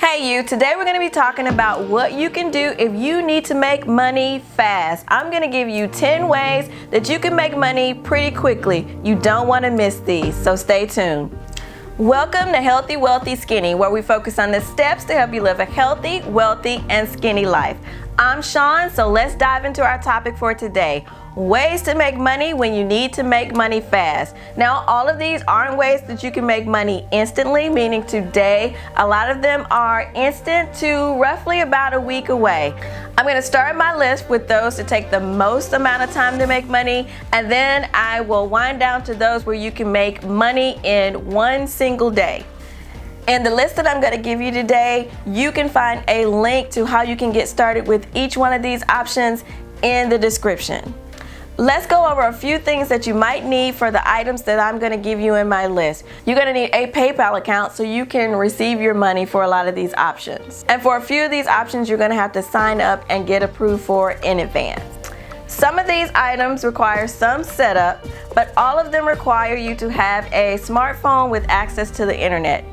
Hey you, today we're going to be talking about what you can do if you need to make money fast. I'm going to give you 10 ways that you can make money pretty quickly. You don't want to miss these, so stay tuned. Welcome to Healthy, Wealthy, Skinny, where we focus on the steps to help you live a healthy, wealthy, and skinny life. I'm Sean, so let's dive into our topic for today. Ways to make money when you need to make money fast. Now, all of these aren't ways that you can make money instantly, meaning today. A lot of them are instant to roughly about a week away. I'm going to start my list with those that take the most amount of time to make money, and then I will wind down to those where you can make money in one single day. In the list that I'm going to give you today, you can find a link to how you can get started with each one of these options in the description. Let's go over a few things that you might need for the items that I'm going to give you in my list. You're going to need a PayPal account so you can receive your money for a lot of these options. And for a few of these options, you're going to have to sign up and get approved for in advance. Some of these items require some setup, but all of them require you to have a smartphone with access to the internet.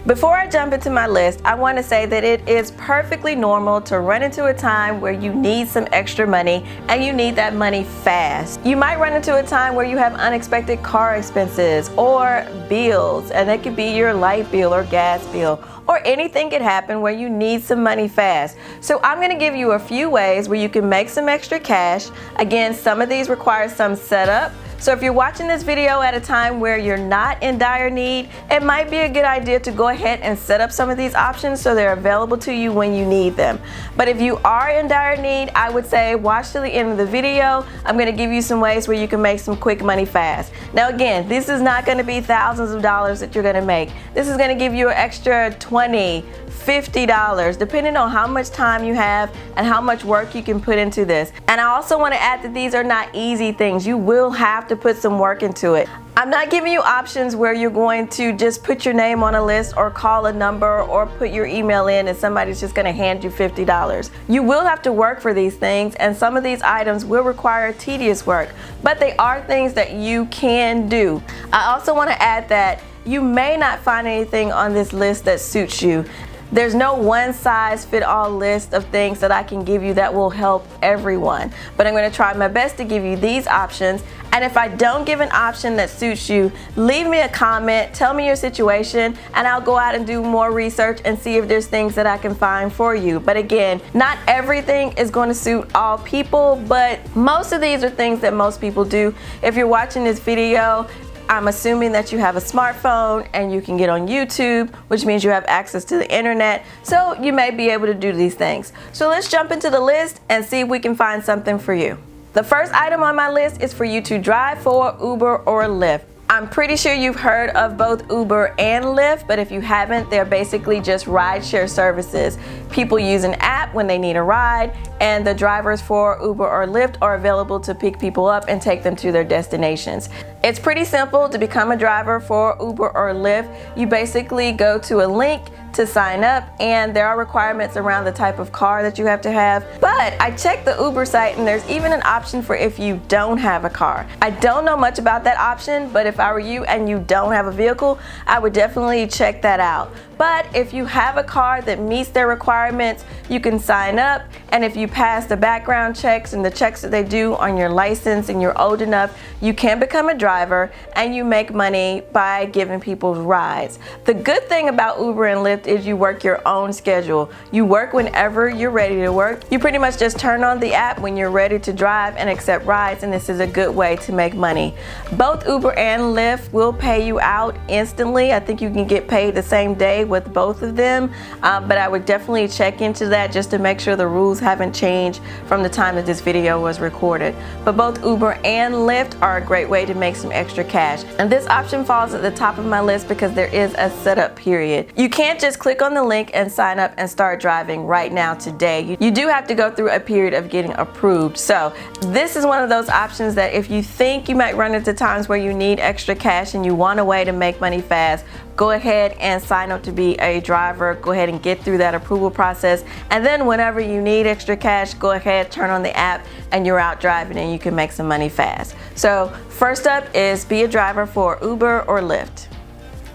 Before I jump into my list, I want to say that it is perfectly normal to run into a time where you need some extra money and you need that money fast. You might run into a time where you have unexpected car expenses or bills, and it could be your light bill or gas bill, or anything could happen where you need some money fast. So I'm going to give you a few ways where you can make some extra cash. Again, some of these require some setup. So if you're watching this video at a time where you're not in dire need, it might be a good idea to go ahead and set up some of these options so they're available to you when you need them. But if you are in dire need, I would say watch till the end of the video. I'm going to give you some ways where you can make some quick money fast. Now again, this is not going to be thousands of dollars that you're going to make. This is going to give you an extra $20, $50, depending on how much time you have and how much work you can put into this. And I also want to add that these are not easy things. You will have to put some work into it. I'm not giving you options where you're going to just put your name on a list or call a number or put your email in and somebody's just going to hand you $50. You will have to work for these things, and some of these items will require tedious work, but they are things that you can do. I also want to add that you may not find anything on this list that suits you. There's no one-size-fit-all list of things that I can give you that will help everyone, but I'm going to try my best to give you these options. And if I don't give an option that suits you, leave me a comment, tell me your situation, and I'll go out and do more research and see if there's things that I can find for you. But again, not everything is going to suit all people, but most of these are things that most people do. If you're watching this video, I'm assuming that you have a smartphone and you can get on YouTube, which means you have access to the internet, so you may be able to do these things. So let's jump into the list and see if we can find something for you. The first item on my list is for you to drive for Uber or Lyft. I'm pretty sure you've heard of both Uber and Lyft, but if you haven't, they're basically just rideshare services. People use an app when they need a ride, and the drivers for Uber or Lyft are available to pick people up and take them to their destinations. It's pretty simple to become a driver for Uber or Lyft. You basically go to a link to sign up, and there are requirements around the type of car that you have to have. But I checked the Uber site, and there's even an option for if you don't have a car. I don't know much about that option, but if I were you and you don't have a vehicle, I would definitely check that out. But if you have a car that meets their requirements, you can sign up, and if you pass the background checks and the checks that they do on your license and you're old enough, you can become a driver and you make money by giving people rides. The good thing about Uber and Lyft is you work your own schedule. You work whenever you're ready to work. You pretty much just turn on the app when you're ready to drive and accept rides, and this is a good way to make money. Both Uber and Lyft will pay you out instantly. I think you can get paid the same day with both of them, but I would definitely check into that just to make sure the rules haven't changed from the time that this video was recorded. But both Uber and Lyft are a great way to make some extra cash, and this option falls at the top of my list because there is a setup period. You can't just click on the link and sign up and start driving right now today. You do have to go through a period of getting approved. So this is one of those options that if you think you might run into times where you need extra cash and you want a way to make money fast, go ahead and sign up to be a driver. Go ahead and get through that approval process, and then whenever you need extra cash, go ahead, turn on the app, and you're out driving and you can make some money fast. So first up is be a driver for Uber or Lyft.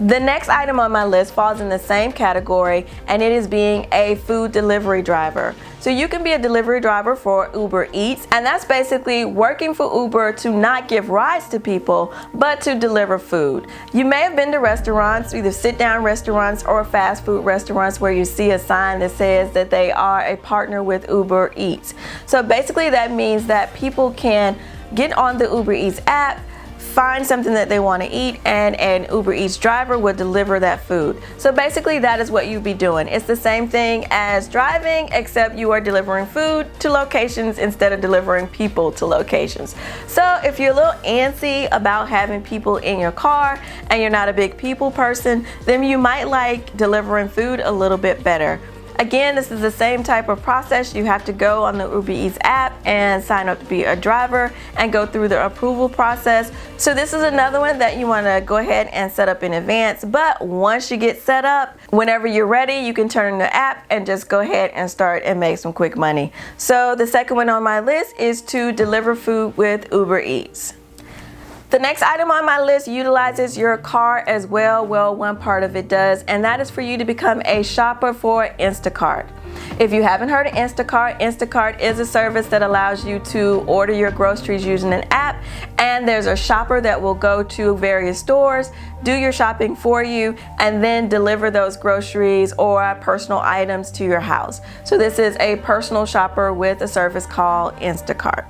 The next item on my list falls in the same category, and it is being a food delivery driver. So you can be a delivery driver for Uber Eats, and that's basically working for Uber to not give rides to people, but to deliver food. You may have been to restaurants, either sit-down restaurants or fast food restaurants, where you see a sign that says that they are a partner with Uber Eats. So basically that means that people can get on the Uber Eats app, find something that they want to eat, and an Uber Eats driver will deliver that food. So basically that is what you'd be doing. It's the same thing as driving, except you are delivering food to locations instead of delivering people to locations. So if you're a little antsy about having people in your car and you're not a big people person, then you might like delivering food a little bit better. Again, this is the same type of process. You have to go on the Uber Eats app and sign up to be a driver and go through the approval process. So this is another one that you want to go ahead and set up in advance. But once you get set up, whenever you're ready, you can turn on the app and just go ahead and start and make some quick money. So the second one on my list is to deliver food with Uber Eats. The next item on my list utilizes your car as well. Well, one part of it does, and that is for you to become a shopper for Instacart. If you haven't heard of Instacart, Instacart is a service that allows you to order your groceries using an app, and there's a shopper that will go to various stores, do your shopping for you, and then deliver those groceries or personal items to your house. So this is a personal shopper with a service called Instacart.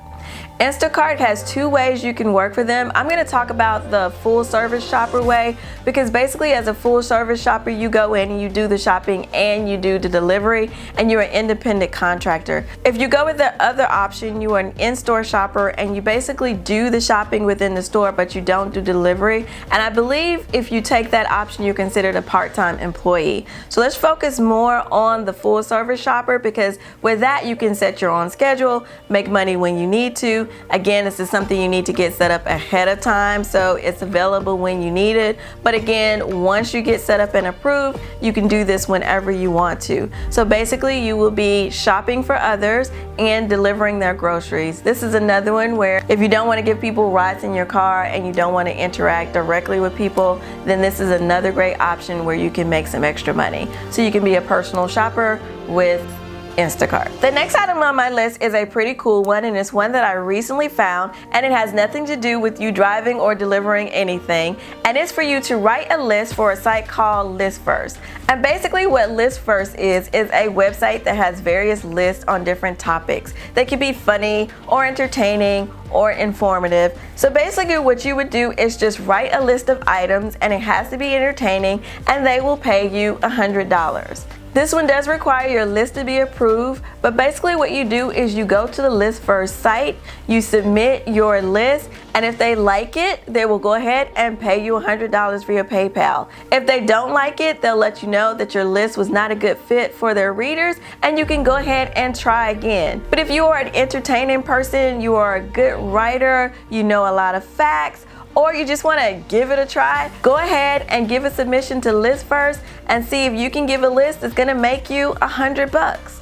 Instacart has two ways you can work for them. I'm going to talk about the full service shopper way, because basically as a full service shopper, you go in and you do the shopping and you do the delivery, and you're an independent contractor. If you go with the other option, you are an in-store shopper and you basically do the shopping within the store, but you don't do delivery. And I believe if you take that option, you're considered a part-time employee. So let's focus more on the full service shopper, because with that you can set your own schedule, make money when you need to. Again, this is something you need to get set up ahead of time, so it's available when you need it. But again, once you get set up and approved, you can do this whenever you want to. So basically you will be shopping for others and delivering their groceries. This is another one where if you don't want to give people rides in your car and you don't want to interact directly with people, then this is another great option where you can make some extra money. So you can be a personal shopper with Instacart. The next item on my list is a pretty cool one, and it's one that I recently found, and it has nothing to do with you driving or delivering anything, and it's for you to write a list for a site called LISTVERSE. And basically what LISTVERSE is a website that has various lists on different topics. They could be funny or entertaining or informative. So basically what you would do is just write a list of items, and it has to be entertaining, and they will pay you $100. This one does require your list to be approved, but basically what you do is you go to the LISTVERSE site, you submit your list, and if they like it, they will go ahead and pay you $100 via PayPal. If they don't like it, they'll let you know that your list was not a good fit for their readers, and you can go ahead and try again. But if you are an entertaining person, you are a good writer, you know a lot of facts, or you just want to give it a try, go ahead and give a submission to LISTVERSE and see if you can give a list that's going to make you $100.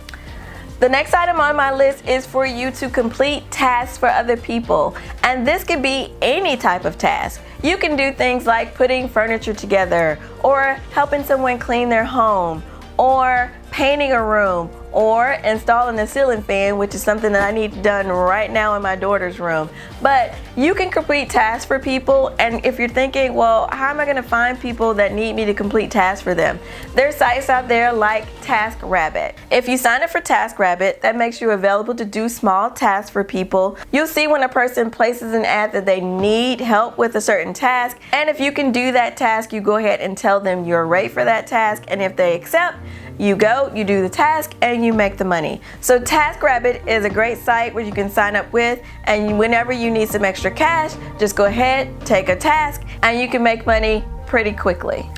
The next item on my list is for you to complete tasks for other people, and this could be any type of task. You can do things like putting furniture together, or helping someone clean their home, or painting a room, or installing a ceiling fan, which is something that I need done right now in my daughter's room. But you can complete tasks for people, and if you're thinking, well, how am I going to find people that need me to complete tasks for them? There's sites out there like TaskRabbit. If you sign up for TaskRabbit, that makes you available to do small tasks for people. You'll see when a person places an ad that they need help with a certain task, and if you can do that task, you go ahead and tell them your rate for that task, and if they accept, you go, you do the task, and you make the money. So TaskRabbit is a great site where you can sign up with, and whenever you need some extra cash, just go ahead, take a task, and you can make money pretty quickly.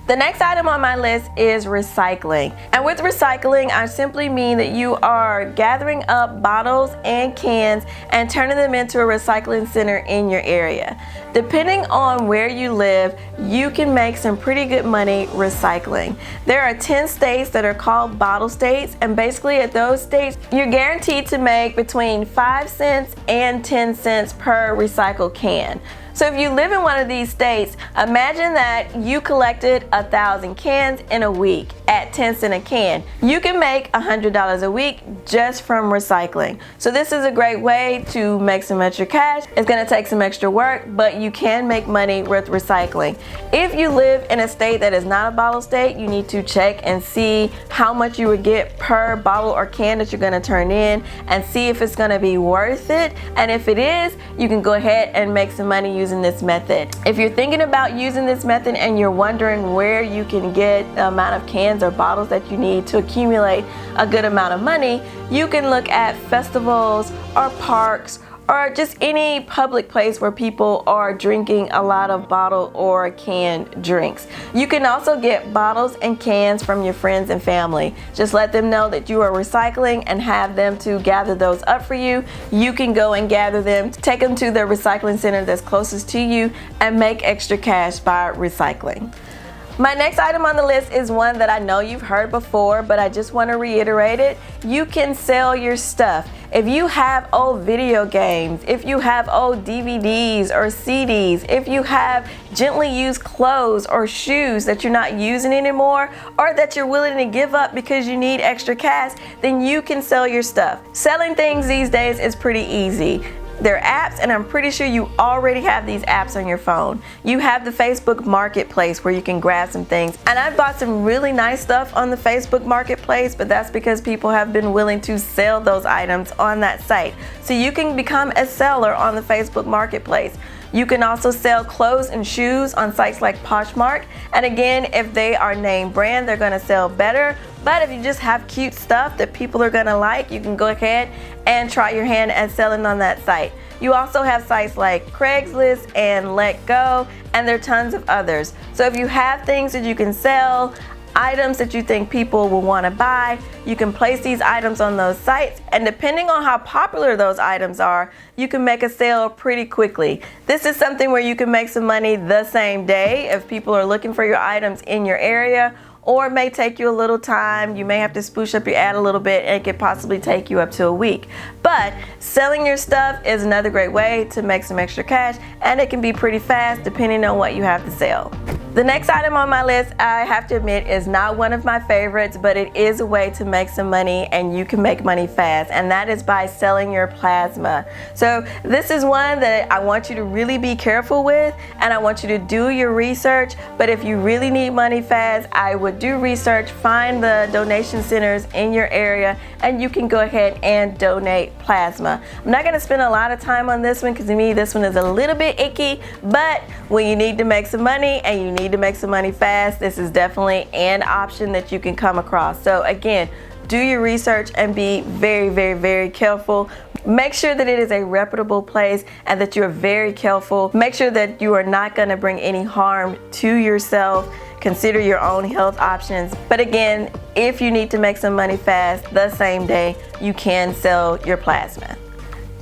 The next item on my list is recycling. And with recycling, I simply mean that you are gathering up bottles and cans and turning them into a recycling center in your area. Depending on where you live, you can make some pretty good money recycling. There are 10 states that are called bottle states, and basically at those states, you're guaranteed to make between 5 cents and 10 cents per recycled can. So if you live in one of these states, imagine that you collected 1,000 cans in a week at 10 cents a can. You can make $100 a week just from recycling. So this is a great way to make some extra cash. It's gonna take some extra work, but you can make money with recycling. If you live in a state that is not a bottle state, you need to check and see how much you would get per bottle or can that you're gonna turn in and see if it's gonna be worth it. And if it is, you can go ahead and make some money using this method. If you're thinking about using this method and you're wondering where you can get the amount of cans or bottles that you need to accumulate a good amount of money, you can look at festivals or parks or just any public place where people are drinking a lot of bottled or canned drinks. You can also get bottles and cans from your friends and family. Just let them know that you are recycling and have them to gather those up for you. You can go and gather them, take them to the recycling center that's closest to you, and make extra cash by recycling. My next item on the list is one that I know you've heard before, but I just want to reiterate it. You can sell your stuff. If you have old video games, if you have old DVDs or CDs, if you have gently used clothes or shoes that you're not using anymore, or that you're willing to give up because you need extra cash, then you can sell your stuff. Selling things these days is pretty easy. They're apps, and I'm pretty sure you already have these apps on your phone. You have the Facebook Marketplace where you can grab some things. And I've bought some really nice stuff on the Facebook Marketplace, but that's because people have been willing to sell those items on that site. So you can become a seller on the Facebook Marketplace. You can also sell clothes and shoes on sites like Poshmark. And again, if they are name brand, they're gonna sell better. But if you just have cute stuff that people are gonna like, you can go ahead and try your hand at selling on that site. You also have sites like Craigslist and Let Go, and there are tons of others. So if you have things that you can sell, items that you think people will want to buy, you can place these items on those sites, and depending on how popular those items are, you can make a sale pretty quickly. This is something where you can make some money the same day if people are looking for your items in your area, or it may take you a little time. You may have to spruce up your ad a little bit, and it could possibly take you up to a week. But selling your stuff is another great way to make some extra cash, and it can be pretty fast depending on what you have to sell. The next item on my list, I have to admit, is not one of my favorites, but it is a way to make some money, and you can make money fast, and that is by selling your plasma. So this is one that I want you to really be careful with, and I want you to do your research. But if you really need money fast, I would do research, find the donation centers in your area, and you can go ahead and donate plasma. I'm not going to spend a lot of time on this one because to me this one is a little bit icky, but when you need to make some money and you need to make some money fast, this is definitely an option that you can come across. So again, do your research and be very, very, very careful. Make sure that it is a reputable place and that you're very careful. Make sure that you are not going to bring any harm to yourself. Consider your own health options. But again, if you need to make some money fast the same day, you can sell your plasma.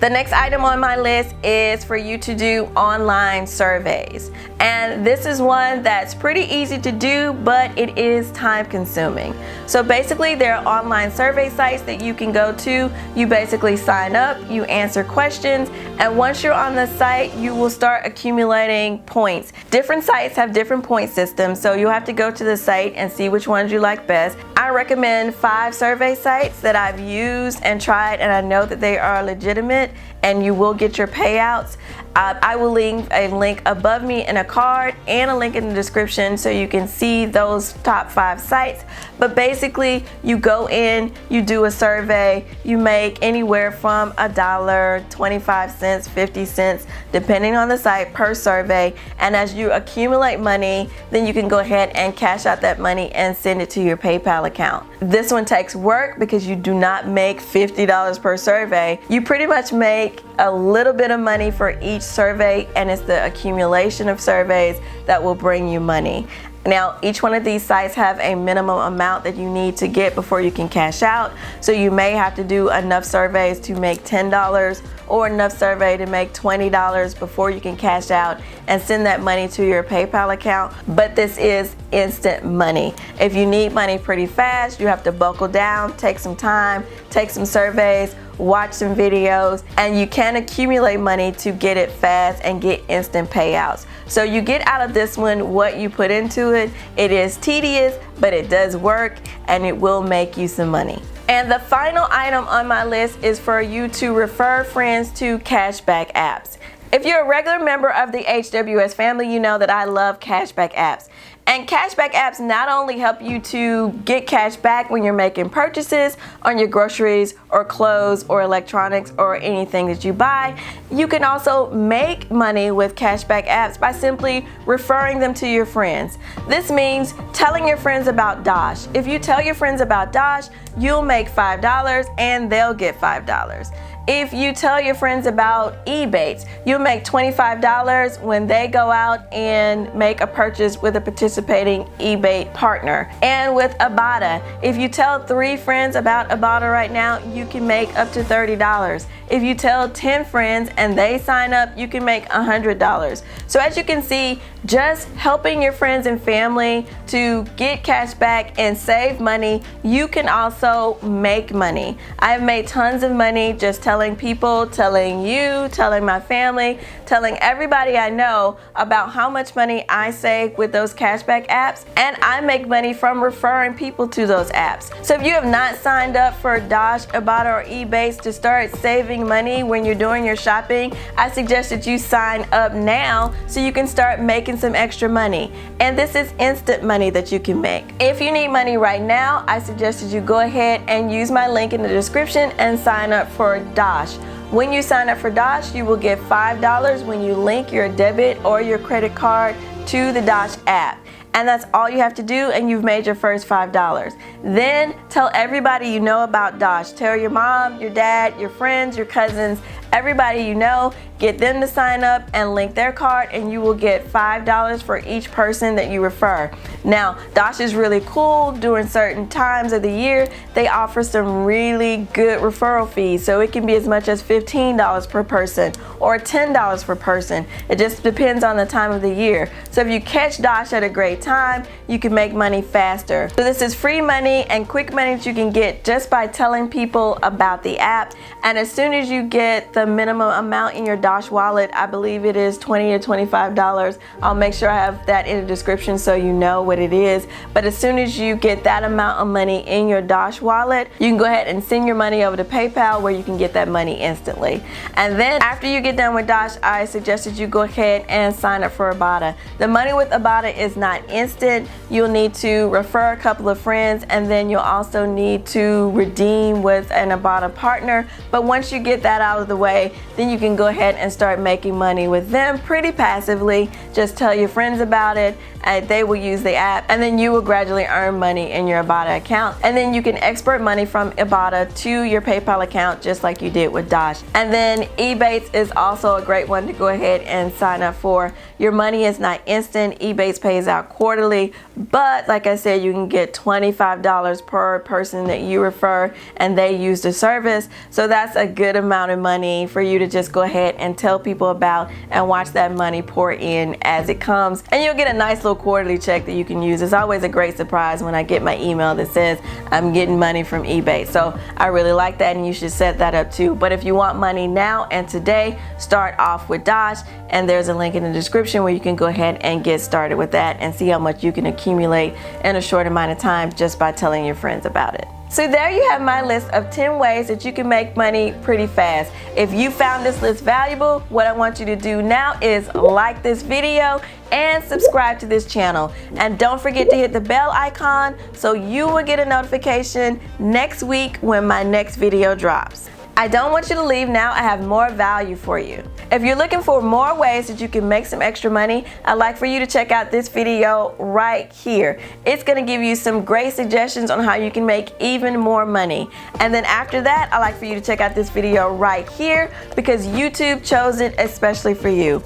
The next item on my list is for you to do online surveys. And this is one that's pretty easy to do, but it is time consuming. So basically there are online survey sites that you can go to. You basically sign up, you answer questions, and once you're on the site, you will start accumulating points. Different sites have different point systems, so you'll have to go to the site and see which ones you like best. I recommend 5 survey sites that I've used and tried, and I know that they are legitimate and you will get your payouts. I will leave a link above me in a card and a link in the description so you can see those top 5 sites. But basically, you go in, you do a survey, you make anywhere from $1, 25 cents, 50 cents, depending on the site per survey. And as you accumulate money, then you can go ahead and cash out that money and send it to your PayPal account. This one takes work because you do not make $50 per survey. You pretty much make a little bit of money for each survey, and it's the accumulation of surveys that will bring you money. Now, each one of these sites have a minimum amount that you need to get before you can cash out. So you may have to do enough surveys to make $10 or enough survey to make $20 before you can cash out and send that money to your PayPal account. But this is instant money. If you need money pretty fast, you have to buckle down, take some time, take some surveys, watch some videos, and you can accumulate money to get it fast and get instant payouts. So you get out of this one what you put into it. It is tedious, but it does work, and it will make you some money. And the final item on my list is for you to refer friends to Cashback Apps. If you're a regular member of the HWS family, you know that I love Cashback Apps. And Cashback Apps not only help you to get cash back when you're making purchases on your groceries or clothes or electronics or anything that you buy, you can also make money with Cashback Apps by simply referring them to your friends. This means telling your friends about Dosh. If you tell your friends about Dosh, you'll make $5 and they'll get $5. If you tell your friends about Ebates, you'll make $25 when they go out and make a purchase with a participating Ebate partner. And with Ibotta, if you tell 3 friends about Ibotta right now, you can make up to $30. If you tell 10 friends and they sign up, you can make $100. So as you can see, just helping your friends and family to get cash back and save money, you can also make money. I've made tons of money just telling people, telling you, telling my family, telling everybody I know about how much money I save with those cashback apps, and I make money from referring people to those apps. So if you have not signed up for Dosh, Ibotta, or Ebates to start saving money when you're doing your shopping, I suggest that you sign up now so you can start making some extra money. And this is instant money that you can make. If you need money right now, I suggest that you go ahead and use my link in the description and sign up for Dosh. When you sign up for Dosh, you will get $5 when you link your debit or your credit card to the Dosh app. And that's all you have to do, and you've made your first $5. Then tell everybody you know about Dosh. Tell your mom, your dad, your friends, your cousins, everybody you know. Get them to sign up and link their card, and you will get $5 for each person that you refer. Now, Dosh is really cool. During certain times of the year, they offer some really good referral fees. So it can be as much as $15 per person or $10 per person. It just depends on the time of the year. So if you catch Dosh at a great time, you can make money faster. So this is free money and quick money that you can get just by telling people about the app. And as soon as you get the minimum amount in your Dosh wallet, I believe it is $20 to $25. I'll make sure I have that in the description so you know what it is. But as soon as you get that amount of money in your Dosh wallet, you can go ahead and send your money over to PayPal, where you can get that money instantly. And then after you get done with Dosh, I suggest that you go ahead and sign up for Ibotta. The money with Ibotta is not instant. You'll need to refer a couple of friends, and then you'll also need to redeem with an Ibotta partner. But once you get that out of the way, then you can go ahead and start making money with them pretty passively. Just tell your friends about it, and they will use the app, and then you will gradually earn money in your Ibotta account. And then you can export money from Ibotta to your PayPal account just like you did with Dosh. And then Ebates is also a great one to go ahead and sign up for. Your money is not instant. Ebates pays out quarterly, but like I said, you can get $25 per person that you refer and they use the service. So that's a good amount of money for you to just go ahead and tell people about and watch that money pour in as it comes. And you'll get a nice little quarterly check that you can use. It's always a great surprise when I get my email that says I'm getting money from eBay. So I really like that, and you should set that up too. But if you want money now and today, start off with Dosh, and there's a link in the description where you can go ahead and get started with that and see how much you can accumulate in a short amount of time just by telling your friends about it. So there you have my list of 10 ways that you can make money pretty fast. If you found this list valuable, what I want you to do now is like this video and subscribe to this channel. And don't forget to hit the bell icon so you will get a notification next week when my next video drops. I don't want you to leave now. I have more value for you. If you're looking for more ways that you can make some extra money, I'd like for you to check out this video right here. It's going to give you some great suggestions on how you can make even more money. And then after that, I'd like for you to check out this video right here because YouTube chose it especially for you.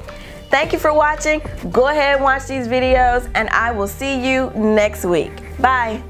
Thank you for watching. Go ahead and watch these videos, and I will see you next week. Bye.